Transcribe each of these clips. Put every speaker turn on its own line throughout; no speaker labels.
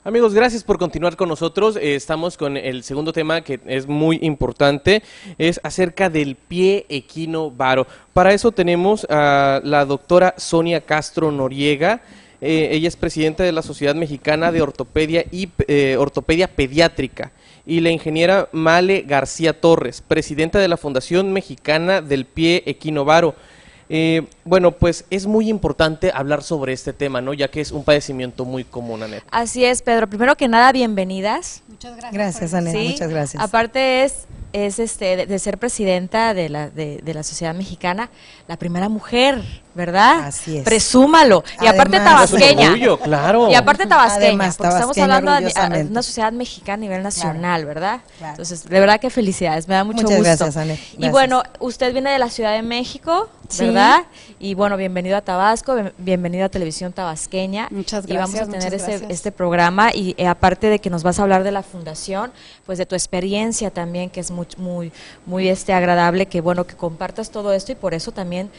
Amigos, gracias por continuar con nosotros. Estamos con el segundo tema que es muy importante, es acerca del pie equino varo. Para eso tenemos a la doctora Sonia Castro Noriega. Ella es presidenta de la Sociedad Mexicana de Ortopedia y Ortopedia Pediátrica. Y la ingeniera Male García Torres, presidenta de la Fundación Mexicana del Pie Equino Varo. Bueno, pues es muy importante hablar sobre este tema, ¿no? Ya que es un padecimiento muy común, Anet.
Así es, Pedro. Primero que nada, bienvenidas.
Muchas gracias.
Gracias, Anet.
¿Sí?
Muchas gracias.
Aparte de ser presidenta de la Sociedad Mexicana, la primera mujer, ¿verdad?
Así es.
Presúmalo. Y aparte
Además,
tabasqueña.
Es un orgullo, claro.
Y aparte tabasqueña,
Además,
porque estamos
tabasqueña,
hablando de
orgullosamente.
una sociedad mexicana a nivel nacional, ¿verdad?
Claro.
Entonces, de verdad que felicidades, me da mucho
Muchas
gusto.
gracias, Anet.
Y
Gracias.
bueno, usted viene de la Ciudad de México,
Sí.
¿verdad? Y bueno, bienvenido a Tabasco, bienvenido a Televisión Tabasqueña.
Muchas
Y vamos a
gracias,
tener
muchas gracias.
este programa y aparte de que nos vas a hablar de la fundación, pues de tu experiencia también, que es muy agradable, que bueno, que compartas todo esto y por eso también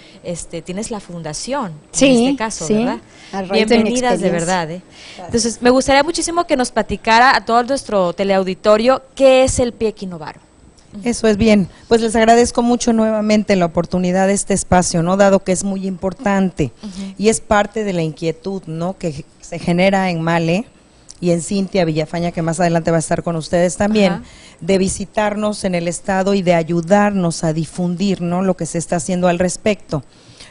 tienes la fundación,
Sí,
en este caso,
sí,
¿verdad?
a raíz de mi
Bienvenidas de
experiencia.
verdad, ¿eh? Entonces, me gustaría muchísimo que nos platicara a todo nuestro teleauditorio qué es el pie equino varo.
Eso es bien. Pues les agradezco mucho nuevamente la oportunidad de este espacio, ¿no? Dado que es muy importante y es parte de la inquietud, ¿no? Que se genera en Male y en Cintia Villafaña, que más adelante va a estar con ustedes también,
Ajá.
de visitarnos en el estado y de ayudarnos a difundir, ¿no? Lo que se está haciendo al respecto.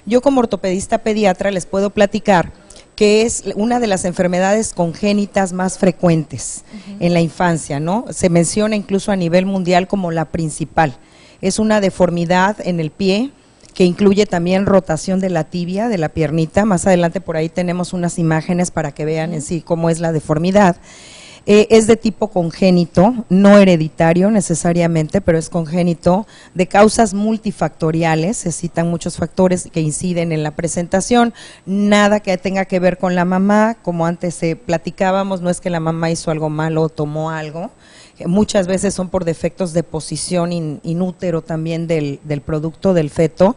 Yo como ortopedista pediatra les puedo platicar que es una de las enfermedades congénitas más frecuentes en la infancia, ¿no? Se menciona incluso a nivel mundial como la principal. Es una deformidad en el pie que incluye también rotación de la tibia, de la piernita. Más adelante por ahí tenemos unas imágenes para que vean en sí cómo es la deformidad. Es de tipo congénito, no hereditario necesariamente, pero es congénito, de causas multifactoriales, se citan muchos factores que inciden en la presentación, nada que tenga que ver con la mamá, como antes platicábamos, no es que la mamá hizo algo malo o tomó algo, muchas veces son por defectos de posición in útero también del producto del feto.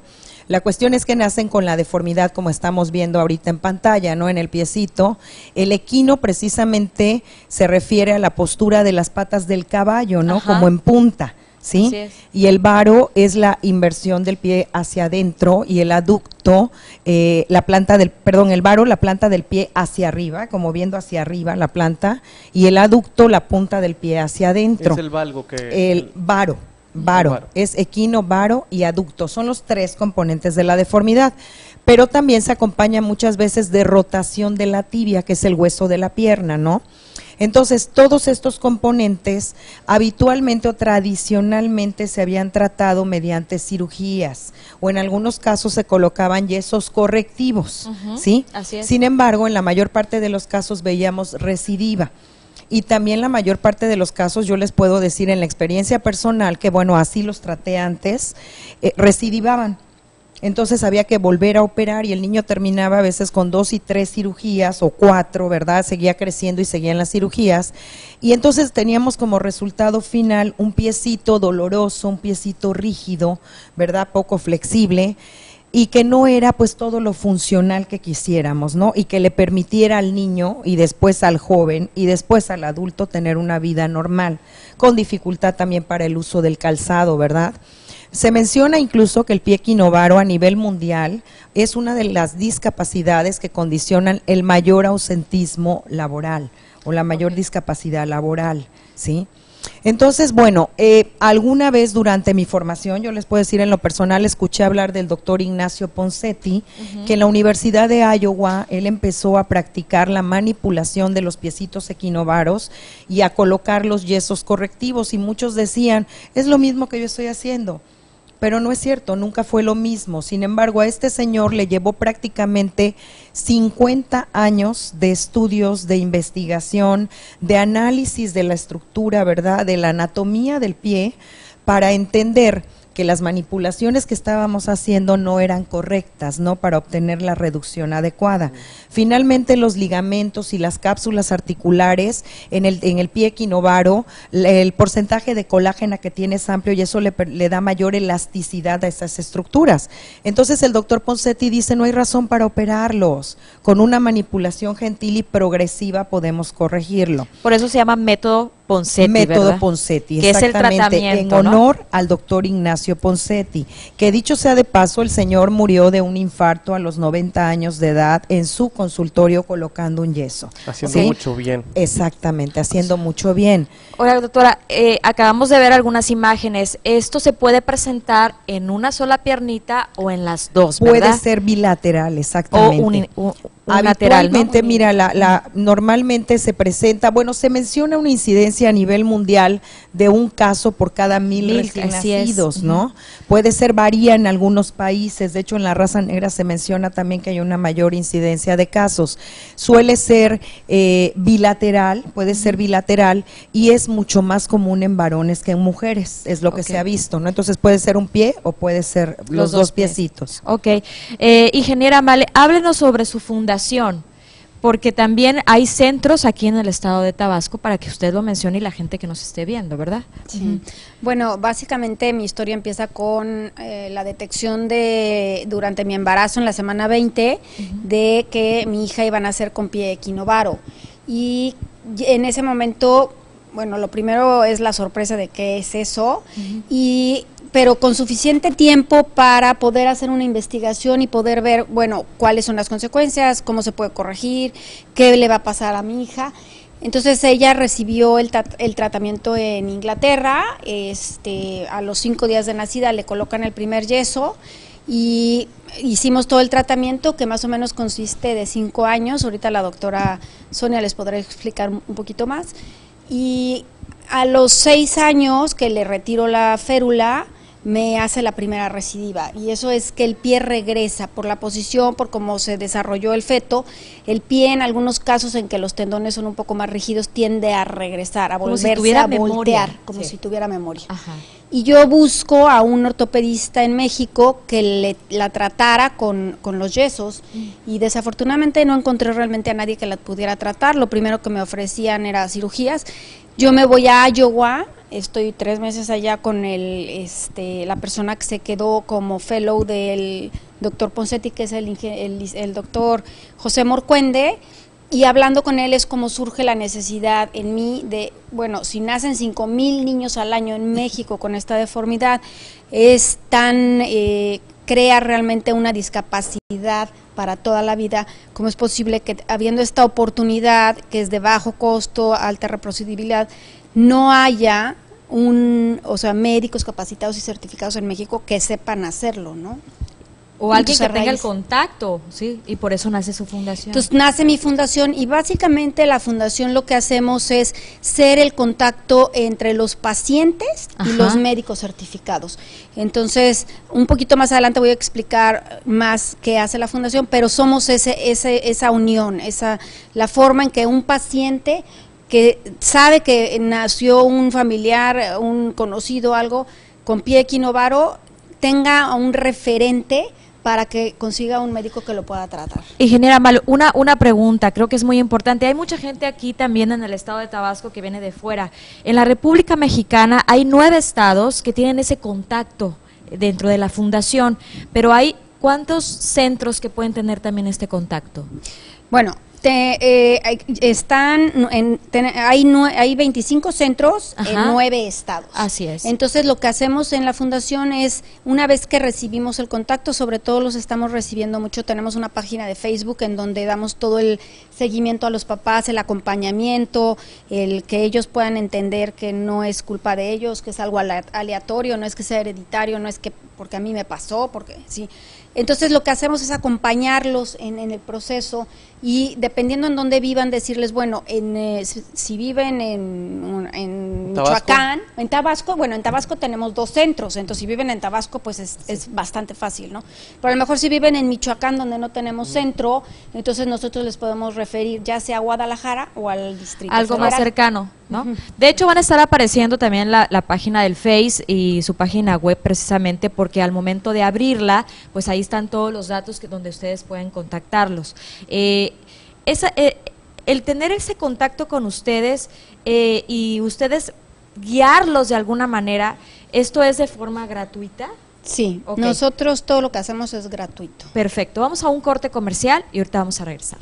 La cuestión es que nacen con la deformidad como estamos viendo ahorita en pantalla, ¿no? En el piecito. El equino precisamente se refiere a la postura de las patas del caballo, ¿no?
Ajá.
Como en punta, ¿sí?
Así es.
Y el varo es la inversión del pie hacia adentro y el aducto, el varo, la planta del pie hacia arriba, como viendo hacia arriba la planta, y el aducto, la punta del pie hacia adentro.
Es el valgo que...
El varo. Varo, es equino, varo y aducto, son los tres componentes de la deformidad, pero también se acompaña muchas veces de rotación de la tibia, que es el hueso de la pierna, ¿no? Entonces, todos estos componentes habitualmente o tradicionalmente se habían tratado mediante cirugías o en algunos casos se colocaban yesos correctivos, ¿sí?
Así es.
Sin embargo, en la mayor parte de los casos veíamos recidiva. Y también la mayor parte de los casos, yo les puedo decir en la experiencia personal, que bueno, así los traté antes, recidivaban. Entonces había que volver a operar y el niño terminaba a veces con 2 y 3 cirugías o 4, ¿verdad? Seguía creciendo y seguían las cirugías. Y entonces teníamos como resultado final un piecito doloroso, un piecito rígido, ¿verdad? Poco flexible. Y que no era pues todo lo funcional que quisiéramos, ¿no? Y que le permitiera al niño y después al joven y después al adulto tener una vida normal, con dificultad también para el uso del calzado, ¿verdad? Se menciona incluso que el pie equino varo a nivel mundial es una de las discapacidades que condicionan el mayor ausentismo laboral o la mayor discapacidad laboral, ¿sí? Entonces, bueno, alguna vez durante mi formación, yo les puedo decir en lo personal, escuché hablar del doctor Ignacio Ponseti, que en la Universidad de Iowa, él empezó a practicar la manipulación de los piecitos equinovaros y a colocar los yesos correctivos, y muchos decían, es lo mismo que yo estoy haciendo. Pero no es cierto, nunca fue lo mismo. Sin embargo, a este señor le llevó prácticamente 50 años de estudios, de investigación, de análisis de la estructura, ¿verdad?, de la anatomía del pie, para entender que las manipulaciones que estábamos haciendo no eran correctas, ¿no? Para obtener la reducción adecuada. Finalmente, los ligamentos y las cápsulas articulares en el pie equinovaro, el porcentaje de colágeno que tiene es amplio y eso le da mayor elasticidad a esas estructuras. Entonces el doctor Ponseti dice, no hay razón para operarlos, con una manipulación gentil y progresiva podemos corregirlo.
Por eso se llama método Ponseti,
Método
¿verdad?
Ponseti,
Que es el
exactamente,
tratamiento,
en
¿no?
honor al doctor Ignacio Ponseti, que dicho sea de paso, el señor murió de un infarto a los 90 años de edad en su consultorio colocando un yeso.
Haciendo
¿Sí?
mucho bien.
Exactamente, haciendo mucho bien.
Oiga, doctora, acabamos de ver algunas imágenes. ¿Esto se puede presentar en una sola piernita o en las dos, verdad?
Puede ser bilateral,
O
exactamente.
un lateral, ¿no?
Habitualmente, mira, normalmente se presenta, bueno, se menciona una incidencia a nivel mundial de un caso por cada 1000 recién
así es.
nacidos, ¿no? Puede ser, varía en algunos países, de hecho en la raza negra se menciona también que hay una mayor incidencia de casos. Suele ser bilateral, puede ser bilateral y es mucho más común en varones que en mujeres, es lo que se ha visto, ¿no? Entonces puede ser un pie o puede ser los dos piecitos.
Ok. Ingeniera Male, háblenos sobre su fundación, porque también hay centros aquí en el estado de Tabasco para que usted lo mencione y la gente que nos esté viendo, ¿verdad?
Sí. Bueno, básicamente mi historia empieza con la detección durante mi embarazo en la semana 20 de que mi hija iba a nacer con pie equinovaro. Y en ese momento, bueno, lo primero es la sorpresa de qué es eso, pero con suficiente tiempo para poder hacer una investigación y poder ver, bueno, cuáles son las consecuencias, cómo se puede corregir, qué le va a pasar a mi hija. Entonces ella recibió el tratamiento en Inglaterra, a los 5 días de nacida le colocan el primer yeso y hicimos todo el tratamiento que más o menos consiste de 5 años, ahorita la doctora Sonia les podrá explicar un poquito más, y a los 6 años que le retiro la férula, me hace la primera recidiva y eso es que el pie regresa por la posición, por cómo se desarrolló el feto. El pie en algunos casos en que los tendones son un poco más rígidos tiende a regresar, a volverse a voltear, como si tuviera memoria.
Ajá.
Y yo busco a un ortopedista en México que la tratara con los yesos y desafortunadamente no encontré realmente a nadie que la pudiera tratar. Lo primero que me ofrecían era cirugías. Yo me voy a Iowa, estoy 3 meses allá con la persona que se quedó como fellow del doctor Ponseti, que es el doctor José Morcuende, y hablando con él es como surge la necesidad en mí de, bueno, si nacen 5,000 niños al año en México con esta deformidad, crea realmente una discapacidad para toda la vida. ¿Cómo es posible que habiendo esta oportunidad que es de bajo costo, alta reproducibilidad, no haya médicos capacitados y certificados en México que sepan hacerlo, ¿no?
O alguien que
Entonces,
tenga el contacto, ¿sí? Y por eso nace su fundación.
Entonces nace mi fundación y básicamente la fundación lo que hacemos es ser el contacto entre los pacientes y los médicos certificados. Entonces, un poquito más adelante voy a explicar más qué hace la fundación, pero somos esa unión, la forma en que un paciente que sabe que nació un familiar, un conocido, algo con pie equinovaro, tenga un referente para que consiga un médico que lo pueda tratar.
Ingeniera Malo, una pregunta, creo que es muy importante. Hay mucha gente aquí también en el estado de Tabasco que viene de fuera. En la República Mexicana hay 9 estados que tienen ese contacto dentro de la fundación, pero hay ¿cuántos centros que pueden tener también este contacto?
Bueno, hay 25 centros en 9 estados.
Así es.
Entonces lo que hacemos en la fundación es, una vez que recibimos el contacto, sobre todo los estamos recibiendo mucho, tenemos una página de Facebook en donde damos todo el seguimiento a los papás, el acompañamiento, el que ellos puedan entender que no es culpa de ellos, que es algo aleatorio, no es que sea hereditario, no es que porque a mí me pasó, porque sí. Entonces lo que hacemos es acompañarlos en el proceso y dependiendo en dónde vivan, decirles, bueno, si viven en Michoacán, en Tabasco, bueno, en Tabasco tenemos 2 centros, entonces si viven en Tabasco, pues es bastante fácil, ¿no? Pero a lo mejor si viven en Michoacán, donde no tenemos centro, entonces nosotros les podemos referir ya sea a Guadalajara o al Distrito
Algo
Federal.
más cercano. ¿no? De hecho, van a estar apareciendo también la página del Face y su página web, precisamente porque al momento de abrirla, pues ahí están todos los datos donde ustedes pueden contactarlos. El tener ese contacto con ustedes y ustedes guiarlos de alguna manera, ¿esto es de forma gratuita?
Sí,
Okay.
Nosotros todo lo que hacemos es gratuito.
Perfecto, vamos a un corte comercial y ahorita vamos a regresar.